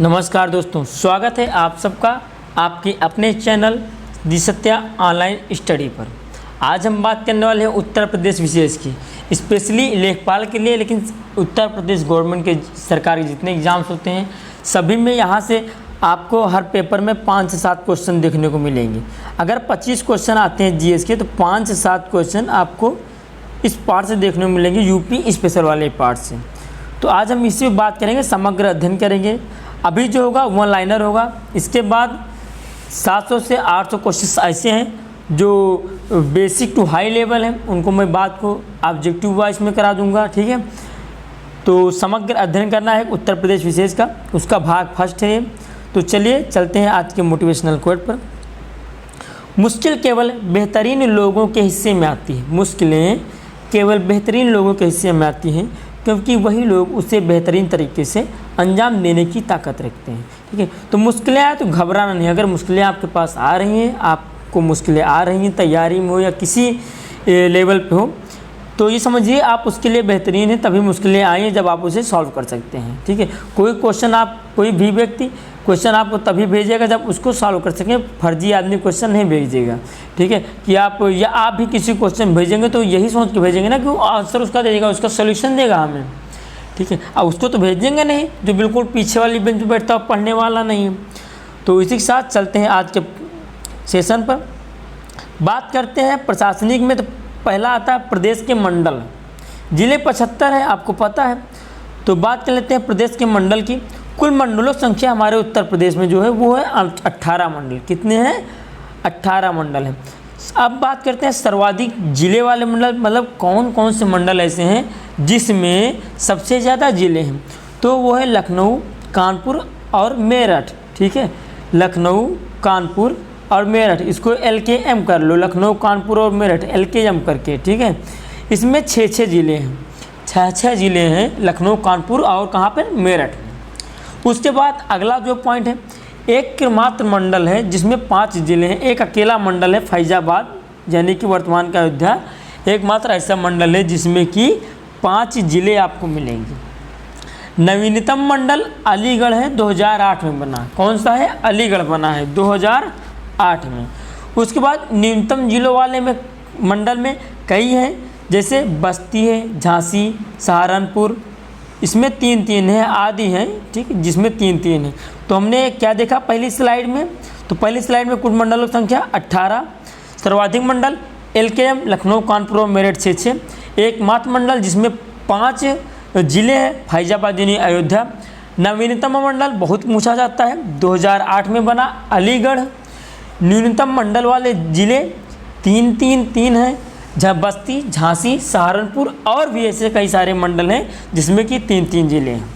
नमस्कार दोस्तों, स्वागत है आप सबका आपके अपने चैनल दी सत्या ऑनलाइन स्टडी पर। आज हम बात करने वाले हैं उत्तर प्रदेश विशेष की, स्पेशली लेखपाल के लिए। लेकिन उत्तर प्रदेश गवर्नमेंट के सरकारी जितने एग्ज़ाम्स होते हैं सभी में यहाँ से आपको हर पेपर में 5 से 7 क्वेश्चन देखने को मिलेंगे। अगर 25 क्वेश्चन आते हैं जीएस के तो 5 से 7 क्वेश्चन आपको इस पार्ट से देखने को मिलेंगे, यूपी स्पेशल वाले पार्ट से। तो आज हम इसी पर बात करेंगे, समग्र अध्ययन करेंगे। अभी जो होगा वन लाइनर होगा, इसके बाद 700 से 800 क्वेश्चन ऐसे हैं जो बेसिक टू हाई लेवल हैं, उनको मैं बात को ऑब्जेक्टिव वाइज में करा दूंगा। ठीक है, तो समग्र अध्ययन करना है उत्तर प्रदेश विशेष का, उसका भाग फर्स्ट है। तो चलिए चलते हैं आज के मोटिवेशनल कोट पर। मुश्किल केवल बेहतरीन लोगों के हिस्से में आती है। मुश्किलें केवल बेहतरीन लोगों के हिस्से में आती हैं क्योंकि वही लोग उसे बेहतरीन तरीके से अंजाम देने की ताकत रखते हैं। ठीक है, तो मुश्किलें आए तो घबराना नहीं। अगर मुश्किलें आपके पास आ रही हैं, आपको मुश्किलें आ रही हैं, तैयारी में हो या किसी लेवल पे हो, तो ये समझिए आप उसके लिए बेहतरीन है। तभी मुश्किलें आई हैं जब आप उसे सॉल्व कर सकते हैं। ठीक है, कोई भी व्यक्ति क्वेश्चन आपको तभी भेजेगा जब उसको सॉल्व कर सकें। फर्जी आदमी क्वेश्चन नहीं भेजेगा। ठीक है, कि आप भी किसी क्वेश्चन भेजेंगे तो यही सोच के भेजेंगे ना कि वो आंसर उसका देगा, उसका सोल्यूशन देगा हमें। ठीक है, अब उसको तो भेजेंगे नहीं जो बिल्कुल पीछे वाली बेंच पर बैठता हुआ पढ़ने वाला नहीं है। तो इसी के साथ चलते हैं आज के सेशन पर। बात करते हैं प्रशासनिक में, तो पहला आता है प्रदेश के मंडल। जिले 75 है, आपको पता है। तो बात कर लेते हैं प्रदेश के मंडल की। कुल मंडलों संख्या हमारे उत्तर प्रदेश में जो है वो है 18 मंडल। कितने हैं? 18 मंडल हैं। अब बात करते हैं सर्वाधिक जिले वाले मंडल, मतलब कौन कौन से मंडल ऐसे हैं जिसमें सबसे ज़्यादा जिले हैं। तो वो है लखनऊ, कानपुर और मेरठ। ठीक है, लखनऊ, कानपुर और मेरठ, इसको LKM कर लो, लखनऊ, कानपुर और मेरठ LKM करके। ठीक है, इसमें 6 जिले हैं, 6 जिले हैं लखनऊ, कानपुर और कहाँ पर? मेरठ। उसके बाद अगला जो पॉइंट है, एक मात्र मंडल है जिसमें 5 जिले हैं। एक अकेला मंडल है फैजाबाद, यानी कि वर्तमान का अयोध्या। एकमात्र ऐसा मंडल है जिसमें कि 5 जिले आपको मिलेंगे। नवीनतम मंडल अलीगढ़ है, 2008 में बना। कौन सा है? अलीगढ़ बना है 2008 में। उसके बाद न्यूनतम जिलों वाले में मंडल में कई हैं, जैसे बस्ती है, झांसी, सहारनपुर, इसमें 3 है, आदि हैं। ठीक है, जिसमें 3 है। तो हमने क्या देखा पहली स्लाइड में? तो पहली स्लाइड में कुल मंडलों की संख्या 18। सर्वाधिक मंडल LKM, लखनऊ, कानपुर और मेरठ 6। एकमात्र मंडल जिसमें 5 जिले हैं, फैजाबाद यानी अयोध्या। नवीनतम मंडल बहुत पूछा जाता है, 2008 में बना, अलीगढ़। न्यूनतम मंडल वाले जिले 3 हैं, जहाँ बस्ती, झांसी, सहारनपुर और भी ऐसे कई सारे मंडल हैं जिसमें कि 3 जिले हैं।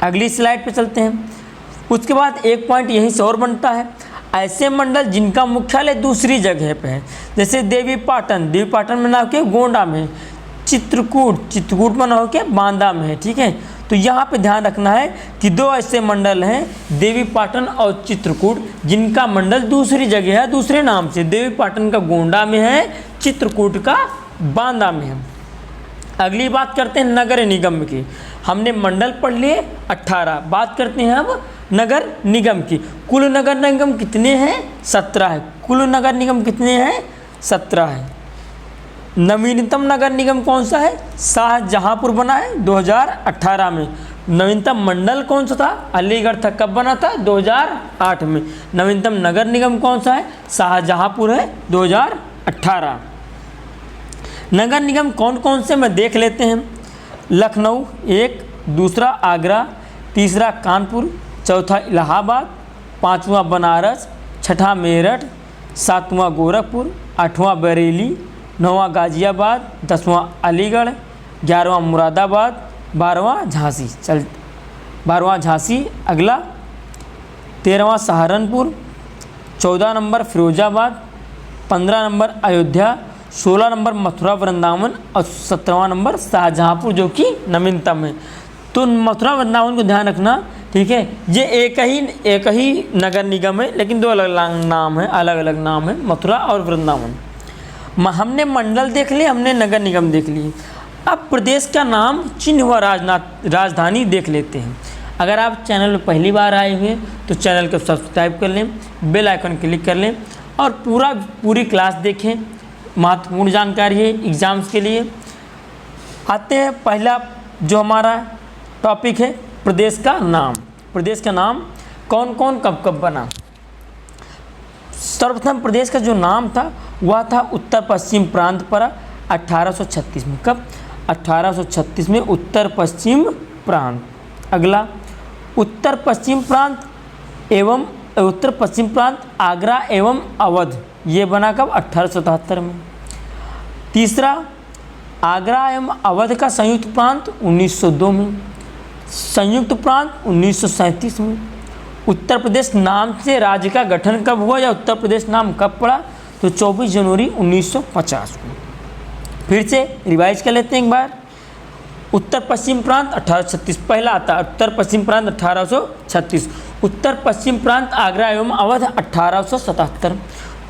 अगली स्लाइड पे चलते हैं। उसके बाद एक पॉइंट यहीं से और बनता है, ऐसे मंडल जिनका मुख्यालय दूसरी जगह पे है, जैसे देवीपाटन में ना होकर गोंडा में, चित्रकूट में ना होकर बांदा में है। ठीक है, तो यहाँ पे ध्यान रखना है कि 2 ऐसे मंडल हैं, देवीपाटन और चित्रकूट, जिनका मंडल दूसरी जगह है दूसरे नाम से। देवीपाटन का गोंडा में है, चित्रकूट का बांदा में है। अगली बात करते हैं नगर निगम की। हमने मंडल पढ़ लिए 18, बात करते हैं अब नगर निगम की। कुल नगर निगम कितने हैं? 17 है। कुल नगर निगम कितने हैं? 17 है। नवीनतम नगर निगम कौन सा है? शाहजहांपुर बना है 2018 में। नवीनतम मंडल कौन सा था? अलीगढ़ था। कब बना था? 2008 में। नवीनतम नगर निगम कौन सा है? शाहजहांपुर है 2018। नगर निगम कौन कौन से मैं देख लेते हैं। लखनऊ एक, दूसरा आगरा, तीसरा कानपुर, चौथा इलाहाबाद, 5वां बनारस, 6ठा मेरठ, 7वां गोरखपुर, 8वां बरेली, 9वां गाजियाबाद, 10वां अलीगढ़, 11वां मुरादाबाद, 12वां झांसी। 12वां झांसी। अगला 13वां Saharanpur, 14 number Firozabad, 15 number Ayodhya, 16 number Mathura Vrindavan और 17वां नंबर शाहजहांपुर, जो कि नवीनतम है। तो मथुरा वृंदावन को ध्यान रखना। ठीक है, ये एक ही नगर निगम है लेकिन 2 अलग अलग नाम है, मथुरा और वृंदावन। हमने मंडल देख लिए, हमने नगर निगम देख लिए। अब प्रदेश का नाम, चिन्ह व राजधानी देख लेते हैं। अगर आप चैनल पर पहली बार आए हुए तो चैनल को सब्सक्राइब कर लें, बेल आइकन क्लिक कर लें और पूरी क्लास देखें। महत्वपूर्ण जानकारी है एग्ज़ाम्स के लिए। आते हैं पहला जो हमारा टॉपिक है प्रदेश का नाम। प्रदेश का नाम कौन कौन कब कब बना। सर्वप्रथम प्रदेश का जो नाम था वह था उत्तर पश्चिम प्रांत पड़ा 1836 में। कब? 1836 में उत्तर पश्चिम प्रांत। अगला उत्तर पश्चिम प्रांत आगरा एवं अवध, ये बना कब? 1877 में। तीसरा आगरा एवं अवध का संयुक्त प्रांत 1902 में। संयुक्त प्रांत 1937 में। उत्तर प्रदेश नाम से राज्य का गठन कब हुआ या उत्तर प्रदेश नाम कब पड़ा? तो 24 जनवरी 1950 को। फिर से रिवाइज कर लेते हैं एक बार। उत्तर पश्चिम प्रांत 1836 पहला आता है, उत्तर पश्चिम प्रांत 1836। उत्तर पश्चिम प्रांत आगरा एवं अवध 1877।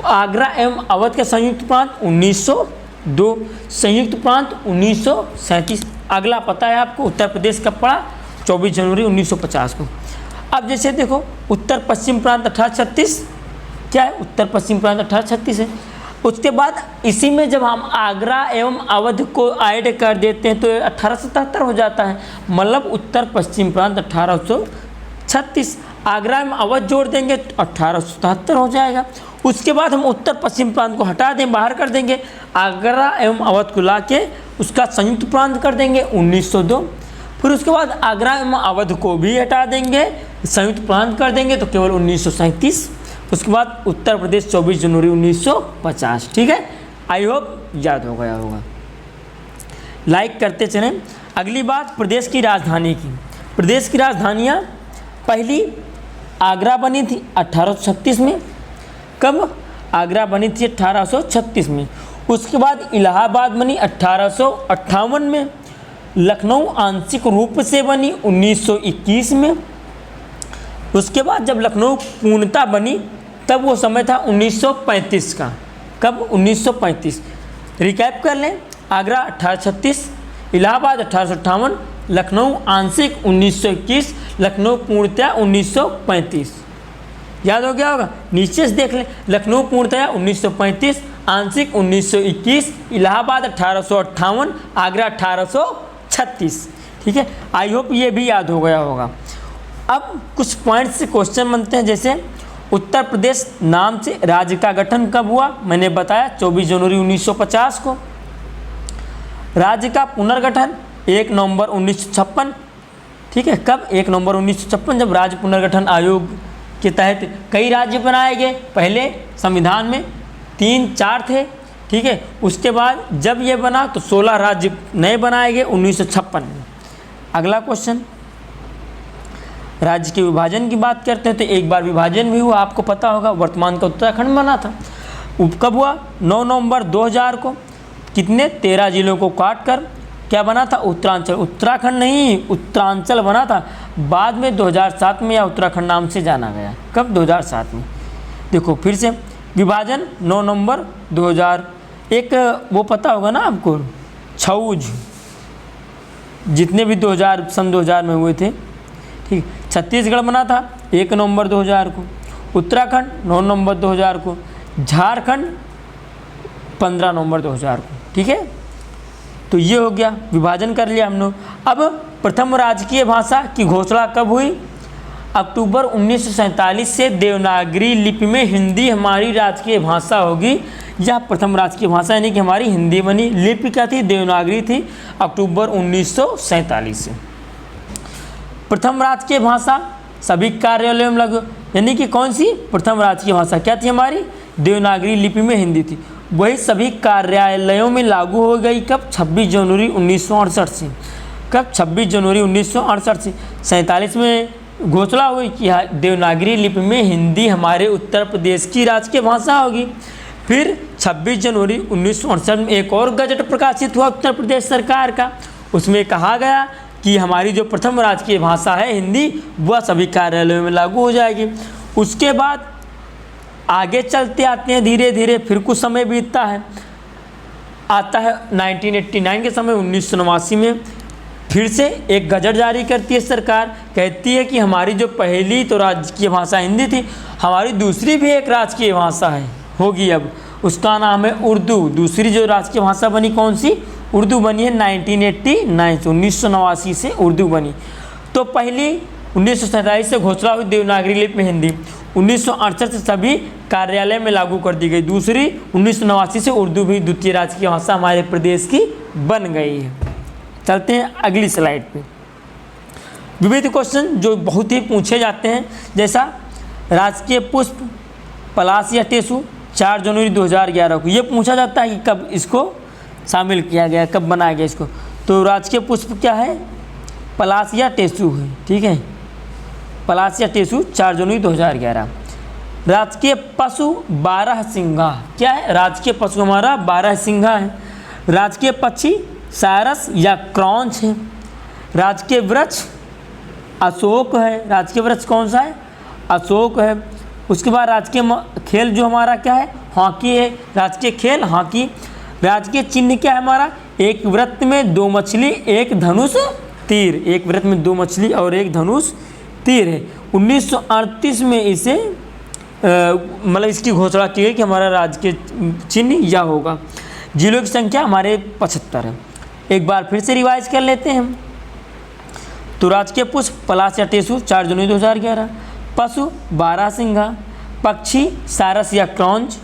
आगरा एवं अवध का संयुक्त प्रांत 1902। संयुक्त प्रांत 1937। अगला पता है आपको उत्तर प्रदेश कब पड़ा? 24 जनवरी 1950 को। अब जैसे देखो उत्तर पश्चिम प्रांत 1836 क्या है? उत्तर पश्चिम प्रांत 1836 है। उसके बाद इसी में जब हम आगरा एवं अवध को ऐड कर देते हैं तो 1877 हो जाता है। मतलब उत्तर पश्चिम प्रांत 1836, आगरा एवं अवध जोड़ देंगे तो 1877 हो जाएगा। उसके बाद हम उत्तर पश्चिम प्रांत को हटा दें, बाहर कर देंगे, आगरा एवं अवध को ला के उसका संयुक्त प्रांत कर देंगे 1902। फिर उसके बाद आगरा एवं अवध को भी हटा देंगे, संयुक्त प्रांत कर देंगे तो केवल 1937। उसके बाद उत्तर प्रदेश 24 जनवरी 1950। ठीक है, आई होप याद हो गया होगा। लाइक करते चलें। अगली बात प्रदेश की राजधानी की। प्रदेश की राजधानियाँ पहली आगरा बनी थी 1836 में। कब? आगरा बनी थी 1836 में। उसके बाद इलाहाबाद बनी 1858 में। लखनऊ आंशिक रूप से बनी 1921 में। उसके बाद जब लखनऊ पूर्णतः बनी तब वो समय था 1935 का। कब? 1935। रिकैप कर लें। आगरा 1836, इलाहाबाद 1858, लखनऊ आंशिक 1921, लखनऊ पूर्णतः 1935। याद हो गया होगा। नीचे से देख लें, लखनऊ पूर्णतः 1935, आंशिक 1921, इलाहाबाद 1858, आगरा 1836। ठीक है, आई होप ये भी याद हो गया होगा। अब कुछ पॉइंट्स से क्वेश्चन बनते हैं। जैसे उत्तर प्रदेश नाम से राज्य का गठन कब हुआ? मैंने बताया 24 जनवरी 1950 को। राज्य का पुनर्गठन 1 नवंबर 1956। ठीक है, कब? 1 नवंबर 1956 जब राज्य पुनर्गठन आयोग के तहत कई राज्य बनाए गए। पहले संविधान में 3-4 थे। ठीक है, उसके बाद जब ये बना तो 16 राज्य नए बनाए गए 1956 में। अगला क्वेश्चन, राज्य के विभाजन की बात करते हैं तो एक बार विभाजन भी हुआ, आपको पता होगा। वर्तमान का उत्तराखंड बना था। कब हुआ? 9 नवंबर 2000 को। कितने? 13 जिलों को काट कर क्या बना था? उत्तरांचल। उत्तराखंड नहीं, उत्तरांचल बना था। बाद में 2007 में या उत्तराखंड नाम से जाना गया। कब? 2007 में। देखो फिर से विभाजन 9 नवंबर 2000। एक वो पता होगा ना आपको, छऊज, जितने भी 2000 2000 में हुए थे। ठीक, छत्तीसगढ़ बना था 1 नवंबर 2000 को। उत्तराखंड 9 नवंबर 2000 को। झारखंड 15 नवंबर 2000 को। ठीक है, तो ये हो गया, विभाजन कर लिया हम लोग। अब प्रथम राजकीय भाषा की घोषणा कब हुई? अक्टूबर 1947 से देवनागरी लिपि में हिंदी हमारी राजकीय भाषा होगी। यह प्रथम राजकीय भाषा यानी कि हमारी हिंदी बनी। लिपि क्या थी? देवनागरी थी। अक्टूबर 1947 से। प्रथम राजकीय भाषा सभी कार्यालयों में लागू, यानी कि कौन सी? प्रथम राजकीय भाषा क्या थी हमारी? देवनागरी लिपि में हिंदी थी। वही सभी कार्यालयों में लागू हो गई। कब? 26 जनवरी 1968 से। कब? 26 जनवरी 1968 से। 47 में घोषणा हुई कि देवनागरी लिपि में हिंदी हमारे उत्तर प्रदेश की राजकीय भाषा होगी। फिर 26 जनवरी 1968 में एक और गजट प्रकाशित हुआ उत्तर प्रदेश सरकार का। उसमें कहा गया कि हमारी जो प्रथम राजकीय भाषा है हिंदी, वह सभी कार्यालयों में लागू हो जाएगी। उसके बाद आगे चलते आते हैं धीरे धीरे, फिर कुछ समय बीतता है। आता है 1989 के समय, 1989 में फिर से एक गजट जारी करती है सरकार, कहती है कि हमारी जो पहली तो राजकीय भाषा हिंदी थी, हमारी दूसरी भी एक राजकीय भाषा है होगी अब, उसका नाम है उर्दू। दूसरी जो राजकीय भाषा बनी कौन सी? उर्दू बनी है 1989 से उर्दू बनी। तो पहली 1947 से घोषणा हुई देवनागरी लिपि में हिंदी, 1968 से सभी कार्यालय में लागू कर दी गई। दूसरी 1989 से उर्दू भी द्वितीय राजकीय भाषा हमारे प्रदेश की बन गई है। चलते हैं अगली स्लाइड पे। विविध क्वेश्चन जो बहुत ही पूछे जाते हैं, जैसा राजकीय पुष्प पलाश या टेसु 4 जनवरी 2011 को, ये पूछा जाता है कि कब इसको शामिल किया गया, कब बनाया गया इसको। तो राजकीय पुष्प क्या है? पलाश या टेसु है, ठीक है, पलाश या टेसु 4 जनवरी 2011। राजकीय पशु 12 सिंघा, क्या है? राजकीय पशु हमारा 12 सिंघा है। राजकीय पक्षी सारस या क्रॉन्च है। राजकीय वृक्ष अशोक है। राजकीय वृक्ष कौन सा है? अशोक है। उसके बाद राजकीय खेल जो हमारा क्या है? हॉकी है। राजकीय खेल हॉकी। राजकीय चिन्ह क्या है हमारा? एक वृत्त में 2 मछली, एक धनुष तीर। एक वृत्त में 2 मछली और एक धनुष तीर है। 1938 में इसे मतलब इसकी घोषणा की गई कि हमारा राजकीय चिन्ह यह होगा। जिलों की संख्या हमारे 75 है। एक बार फिर से रिवाइज कर लेते हैं हम। तो राजकीय पुष्प पलाश या टेसु 4 जनवरी 2011, पशु 12 सिंघा, पक्षी सारस या क्रॉन्च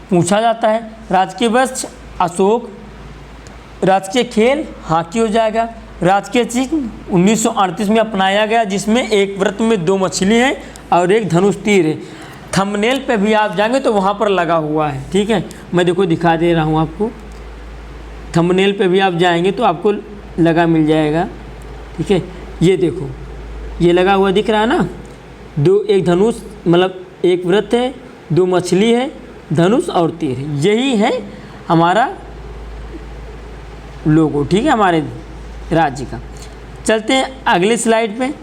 पूछा जाता है, राजकीय वृक्ष अशोक, राजकीय खेल हॉकी हो जाएगा, राजकीय चिन्ह 1938 में अपनाया गया जिसमें एक वृत्त में 2 मछली हैं और एक धनुष तीर है। थंबनेल पे भी आप जाएंगे तो वहाँ पर लगा हुआ है, ठीक है, मैं देखो दिखा दे रहा हूँ आपको। थंबनेल पे भी आप जाएंगे तो आपको लगा मिल जाएगा, ठीक है, ये देखो ये लगा हुआ दिख रहा है ना, एक धनुष मतलब एक वृत्त है, 2 मछली है, धनुष और तीर है, यही है हमारा लोगो, ठीक है, हमारे राज्य का। चलते हैं अगले स्लाइड पे।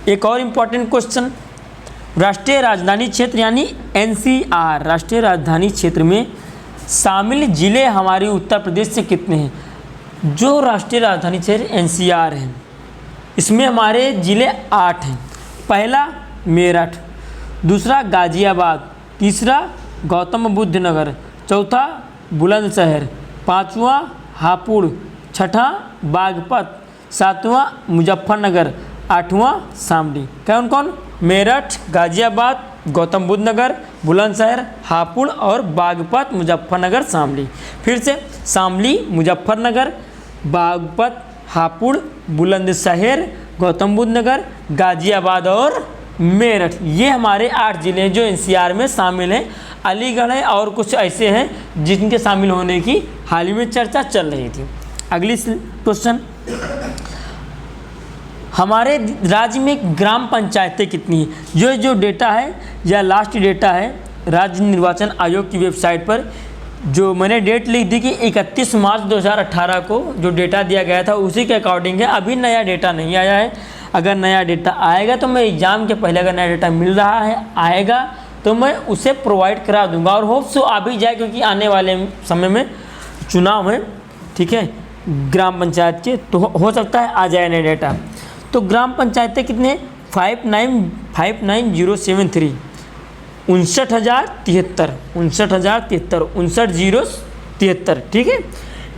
एक और इम्पॉर्टेंट क्वेश्चन, राष्ट्रीय राजधानी क्षेत्र यानी NCR, राष्ट्रीय राजधानी क्षेत्र में शामिल जिले हमारे उत्तर प्रदेश से कितने हैं? जो राष्ट्रीय राजधानी क्षेत्र NCR है इसमें हमारे जिले 8 हैं। पहला मेरठ, दूसरा गाजियाबाद, तीसरा गौतम बुद्ध नगर, चौथा बुलंदशहर, पाँचवा हापुड़, छठा बागपत, सातवां मुजफ्फरनगर, आठवां शामली। कौन कौन? मेरठ, गाजियाबाद, गौतम बुद्ध नगर, बुलंदशहर, हापुड़ और बागपत, मुजफ्फरनगर, शामली। फिर से शामली, मुजफ्फरनगर, बागपत, हापुड़, बुलंदशहर, गौतम बुद्ध नगर, गाजियाबाद और मेरठ, ये हमारे 8 ज़िले हैं जो NCR में शामिल हैं। अलीगढ़ है और कुछ ऐसे हैं जिनके शामिल होने की हाल ही में चर्चा चल रही थी। अगली क्वेश्चन, हमारे राज्य में ग्राम पंचायतें कितनी हैं? जो डेटा है या लास्ट डेटा है राज्य निर्वाचन आयोग की वेबसाइट पर, जो मैंने डेट लिख दी कि 31 मार्च 2018 को जो डेटा दिया गया था उसी के अकॉर्डिंग है। अभी नया डेटा नहीं आया है। अगर नया डेटा आएगा तो मैं एग्ज़ाम के पहले, अगर नया डेटा मिल रहा है आएगा तो मैं उसे प्रोवाइड करा दूंगा और होप सो आ भी जाए, क्योंकि आने वाले समय में चुनाव है, ठीक है, ग्राम पंचायत के, तो हो सकता है आ जाए नया डेटा। तो ग्राम पंचायतें कितने? 59073, 59,073, 59,073, ठीक है।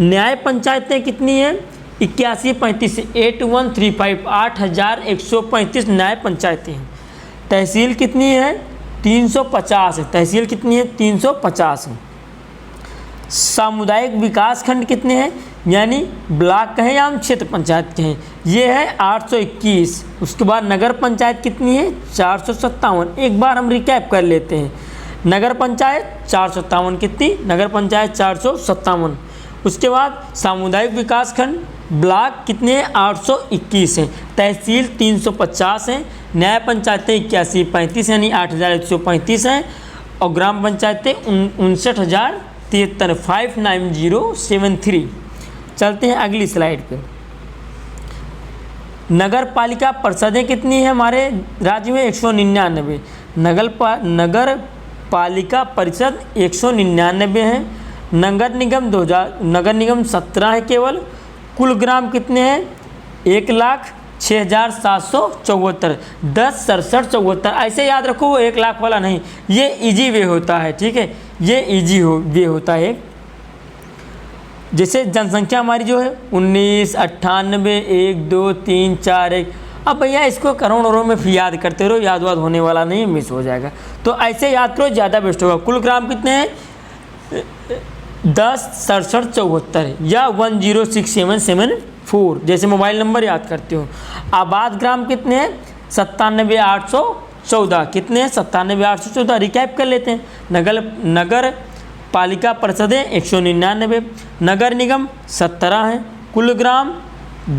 न्याय पंचायतें कितनी हैं? 8135, 8135, 8135 न्याय पंचायतें हैं। तहसील कितनी है? 350 है। तहसील कितनी है? 350 है। सामुदायिक विकास खंड कितने हैं? यानी ब्लॉक कहें या हम क्षेत्र पंचायत कहें, ये है 821। उसके बाद नगर पंचायत कितनी है? 457। एक बार हम रिकैप कर लेते हैं। नगर पंचायत 457 कितनी? नगर पंचायत 457। उसके बाद सामुदायिक विकास खंड ब्लॉक कितने हैं? 821 हैं। तहसील 350 हैं। न्याय पंचायतें 8135 यानी 8135 हैं। और ग्राम पंचायतें 59,073, 59073। चलते हैं अगली स्लाइड पे। नगर पालिका परिषदें कितनी हैं हमारे राज्य में? 199। नगर पालिका परिषद 199 हैं। नगर निगम 2000, नगर निगम 17 है केवल। कुल ग्राम कितने हैं? 1,06,774, 10,67,74। ऐसे याद रखो, वो 1 लाख वाला नहीं, ये इजी वे होता है, ठीक है, ये इजी वे होता है। जैसे जनसंख्या हमारी जो है 19, 98, 1, 2, 3, 4, 1। अब भैया इसको करोड़ों में फिर याद करते रहो, याद वाद होने वाला नहीं, मिस हो जाएगा। तो ऐसे याद करो, ज़्यादा बेस्ट होगा। कुल ग्राम कितने हैं? 10,67,74 या 106774, जैसे मोबाइल नंबर याद करते हो। आबाद ग्राम कितने हैं? 97,814। कितने हैं? 97,814। रिकैप कर लेते हैं। नगर पालिका परिषदें 199, नगर निगम 17 हैं, कुल ग्राम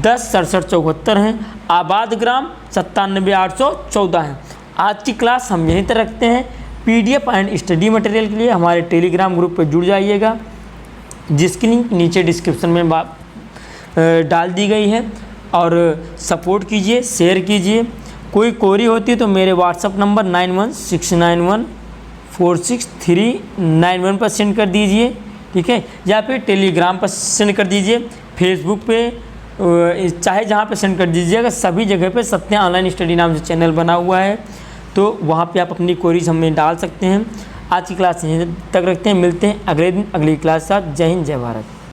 10,67,74 हैं, आबाद ग्राम 97,814 हैं। आज की क्लास हम यहीं तक रखते हैं। PDF एंड स्टडी मटेरियल के लिए हमारे टेलीग्राम ग्रुप पर जुड़ जाइएगा, जिसकी लिंक नीचे डिस्क्रिप्शन में डाल दी गई है। और सपोर्ट कीजिए, शेयर कीजिए। कोई क्वेरी होती है तो मेरे व्हाट्सअप नंबर 9169146391 पर सेंड कर दीजिए, ठीक है, या फिर टेलीग्राम पर सेंड कर दीजिए, फेसबुक पे, चाहे जहाँ पे सेंड कर दीजिएगा। सभी जगह पे सत्या ऑनलाइन स्टडी नाम से चैनल बना हुआ है, तो वहाँ पे आप अपनी क्वेरीज हमें डाल सकते हैं। आज की क्लास यहीं तक रखते हैं, मिलते हैं अगले दिन अगली क्लास के साथ। जय हिंद, जय भारत।